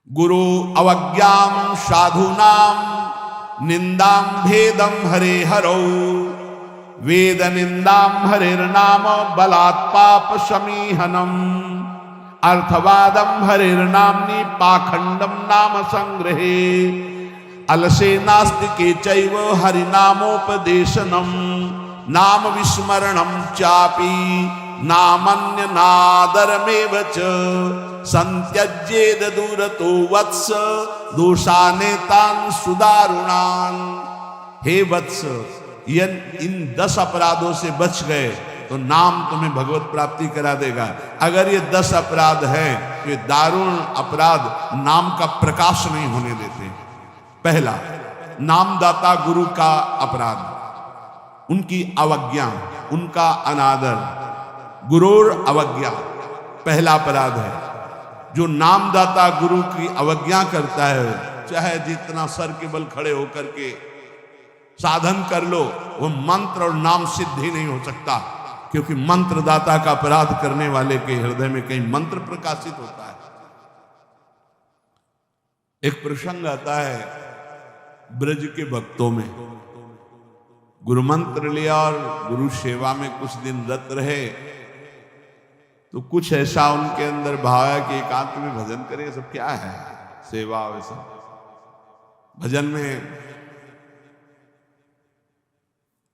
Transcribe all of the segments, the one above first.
गुरु अवज्ञाम साधूनाम निंदाम भेदम हरे हरौ वेद निंदाम हरिर्नाम बलात् पाप समीहनम अर्थवादम हरिर्नाम्नि पाखंडम नाम संग्रहे अलसे नास्तिके चैव हरिनामोपदेशनम नाम विस्मरणम चापि नामन्य नादरमेव च संत्यज्येद दूरतो वत्स दोषानेतान सुदारुणान। हे वत्स, इन 10 अपराधों से बच गए तो नाम तुम्हें भगवत प्राप्ति करा देगा। अगर ये 10 अपराध हैं तो ये दारुण अपराध नाम का प्रकाश नहीं होने देते। पहला, नामदाता गुरु का अपराध, उनकी अवज्ञा, उनका अनादर। गुरुर अवज्ञा पहला अपराध है। जो नामदाता गुरु की अवज्ञा करता है, चाहे जितना सर के बल खड़े होकर के साधन कर लो, वो मंत्र और नाम सिद्ध ही नहीं हो सकता, क्योंकि मंत्रदाता का अपराध करने वाले के हृदय में कहीं मंत्र प्रकाशित होता है। एक प्रसंग आता है ब्रज के भक्तों में, गुरु मंत्र लिया और गुरु सेवा में कुछ दिन रत रहे तो कुछ ऐसा उनके अंदर भाव है कि एकांत में भजन करें। सब क्या है सेवा, वैसा भजन में।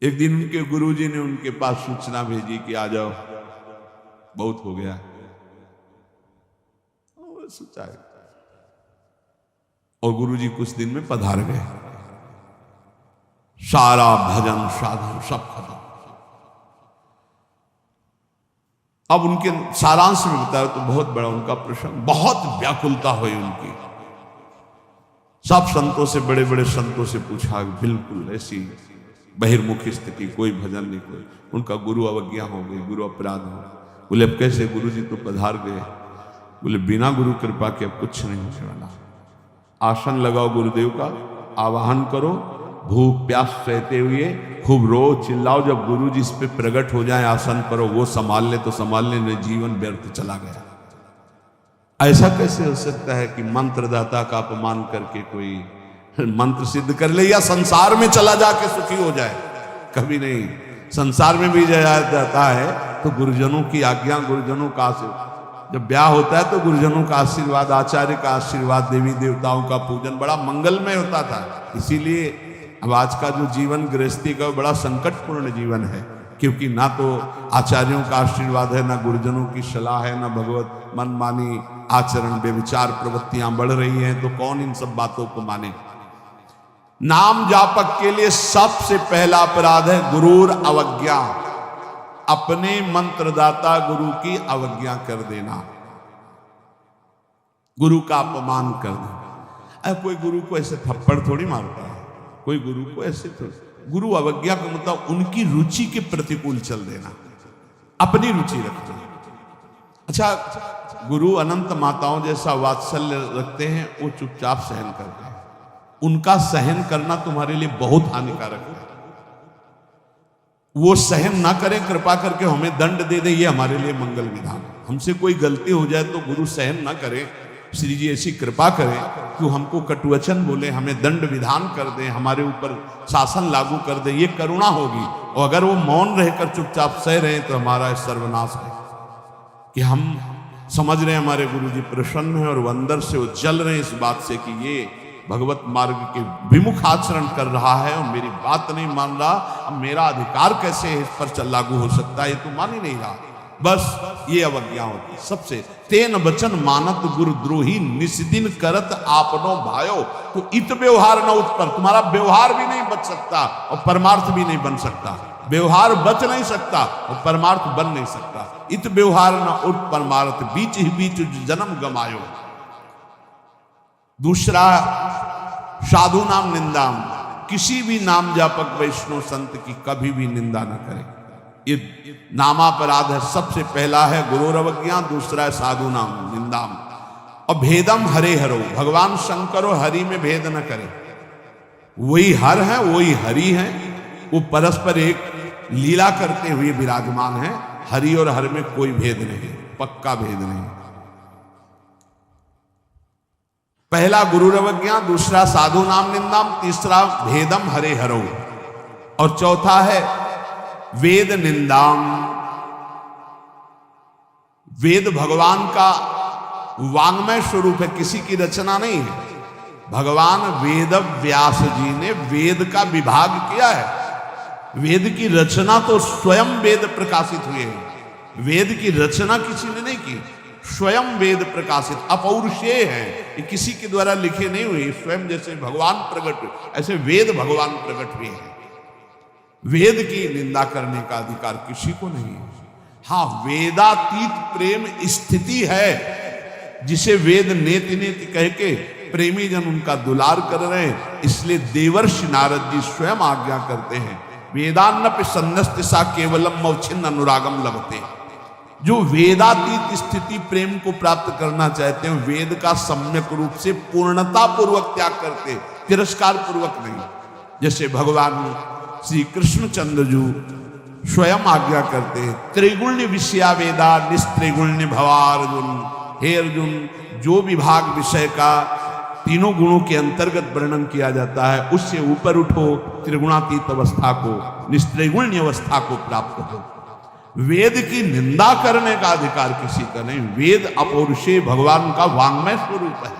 एक दिन उनके गुरुजी ने उनके पास सूचना भेजी कि आ जाओ, बहुत हो गया। सोचा और गुरुजी कुछ दिन में पधार गए। सारा भजन साधन सब खत्म। अब उनके सारांश में बताया तो बहुत बड़ा उनका प्रसंग, बहुत व्याकुलता हुई उनकी। सब संतों से, बड़े बड़े संतों से पूछा, बिल्कुल ऐसी बहिर्मुखी स्थिति, कोई भजन नहीं, कोई। उनका गुरु अवज्ञा हो गई, गुरु अपराध हो। बोले अब कैसे? गुरु जी तो पधार गए। बोले बिना गुरु कृपा के अब कुछ नहीं होने वाला। आसन लगाओ गुरुदेव का, आवाहन करो, भूख प्यास सहते हुए खूब रो चिल्लाओ। जब गुरु जी इस पे प्रकट हो जाए आसन पर, वो संभाल ले तो संभाल ले, नहीं जीवन व्यर्थ चला गया। ऐसा कैसे हो सकता है कि मंत्रदाता का अपमान करके कोई मंत्र सिद्ध कर ले या संसार में चला जाके सुखी हो जाए? कभी नहीं। संसार में भी जाया जाता है तो गुरुजनों की आज्ञा, गुरुजनों का आशीर्वाद। जब ब्याह होता है तो गुरुजनों का आशीर्वाद, आचार्य का आशीर्वाद, देवी देवताओं का पूजन बड़ा मंगलमय होता था। इसीलिए अब आज का जो जीवन गृहस्थी का बड़ा संकटपूर्ण जीवन है, क्योंकि ना तो आचार्यों का आशीर्वाद है, ना गुरुजनों की सलाह है, ना भगवत मनमानी आचरण बेविचार प्रवृत्तियां बढ़ रही हैं, तो कौन इन सब बातों को माने। नाम जापक के लिए सबसे पहला अपराध है गुरुर अवज्ञा, अपने मंत्रदाता गुरु की अवज्ञा कर देना, गुरु का अपमान कर देना। अब कोई गुरु को ऐसे थप्पड़ थोड़ी मारता है, कोई गुरु को ऐसे थोड़ी। गुरु अवज्ञा का मतलब उनकी रुचि के प्रतिकूल चल देना, अपनी रुचि रखना। अच्छा, गुरु अनंत माताओं जैसा वात्सल्य रखते हैं, वो चुपचाप सहन करते हैं। उनका सहन करना तुम्हारे लिए बहुत हानिकारक है। वो सहन ना करें, कृपा करके हमें दंड दे दे, ये हमारे लिए मंगल विधान है। हमसे कोई गलती हो जाए तो गुरु सहन ना करें, श्री जी ऐसी कृपा करें कि हमको कटुवचन बोले, हमें दंड विधान कर दें, हमारे ऊपर शासन लागू कर दें, ये करुणा होगी। और अगर वो मौन रहकर चुपचाप सह रहे हैं तो हमारा सर्वनाश है। कि हम समझ रहे हैं हमारे गुरु जी प्रसन्न हैं और वो अंदर से वो जल रहे हैं इस बात से कि ये भगवत मार्ग के विमुख आचरण कर रहा है और मेरी बात नहीं मान रहा, अब मेरा अधिकार कैसे इस पर लागू हो सकता है, ये तो मान ही नहीं रहा। बस ये अवज्ञा होती। सबसे तेन वचन मानत गुरुद्रोही निस्दिन करत आपनो भायो, तो इत व्यवहार न उत्पन्न, तुम्हारा व्यवहार भी नहीं बच सकता और परमार्थ भी नहीं बन सकता। व्यवहार बच नहीं सकता और परमार्थ बन नहीं सकता। इत व्यवहार न उठ परमार्थ, बीच ही बीच जन्म गमायो। दूसरा, साधु नाम निंदाम, किसी भी नाम जापक वैष्णव संत की कभी भी निंदा न करें। ये नामापराध है। सबसे पहला है गुरुर अवज्ञा, दूसरा है साधु नाम निंदाम। और भेदम हरे हरो, भगवान शंकर और हरि में भेद न करें। वही हर है, वही हरि है, वो परस्पर एक लीला करते हुए विराजमान है। हरि और हर में कोई भेद नहीं, पक्का भेद नहीं। पहला गुरुरवज्ञा, दूसरा साधु नाम निंदाम, तीसरा भेदम हरे हरो, और चौथा है वेद निंदाम। वेद भगवान का वांग्मय स्वरूप है, किसी की रचना नहीं है। भगवान वेद व्यास जी ने वेद का विभाग किया है। वेद की रचना तो स्वयं वेद प्रकाशित हुए हैं। वेद की रचना किसी ने नहीं की, स्वयं वेद प्रकाशित अपौरुषेय है, ये किसी के द्वारा लिखे नहीं हुए। स्वयं जैसे भगवान प्रकट हुए, ऐसे वेद भगवान प्रकट हुए हैं। वेद की निंदा करने का अधिकार किसी को नहीं है। हाँ, वेदातीत प्रेम स्थिति है, जिसे वेद नेति नेति कह के प्रेमी जन उनका दुलार कर रहे हैं। इसलिए देवर्षि नारद जी स्वयं आज्ञा करते हैं, वेदान्नपि सन्नस्ति सा केवलम मौछिन्न अनुरागम लभते। जो वेदातीत स्थिति प्रेम को प्राप्त करना चाहते हैं, वेद का सम्यक रूप से पूर्णता पूर्वक त्याग करते, तिरस्कार पूर्वक नहीं। जैसे भगवान श्री कृष्णचंद्र जी स्वयं आज्ञा करते हैं, त्रिगुण्य विषया वेदा निस्त्रिगुण्य भवार्जुन। हे अर्जुन, जो विभाग विषय का तीनों गुणों के अंतर्गत वर्णन किया जाता है, उससे ऊपर उठो, त्रिगुणातीत अवस्था को, निस्त्रिगुण्य अवस्था को प्राप्त हो। वेद की निंदा करने का अधिकार किसी का नहीं। वेद अपौरुषेय भगवान का वांग्मय स्वरूप है।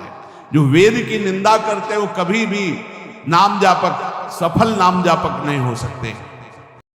जो वेद की निंदा करते हैं वो कभी भी नाम जापक, सफल नाम जापक नहीं हो सकते।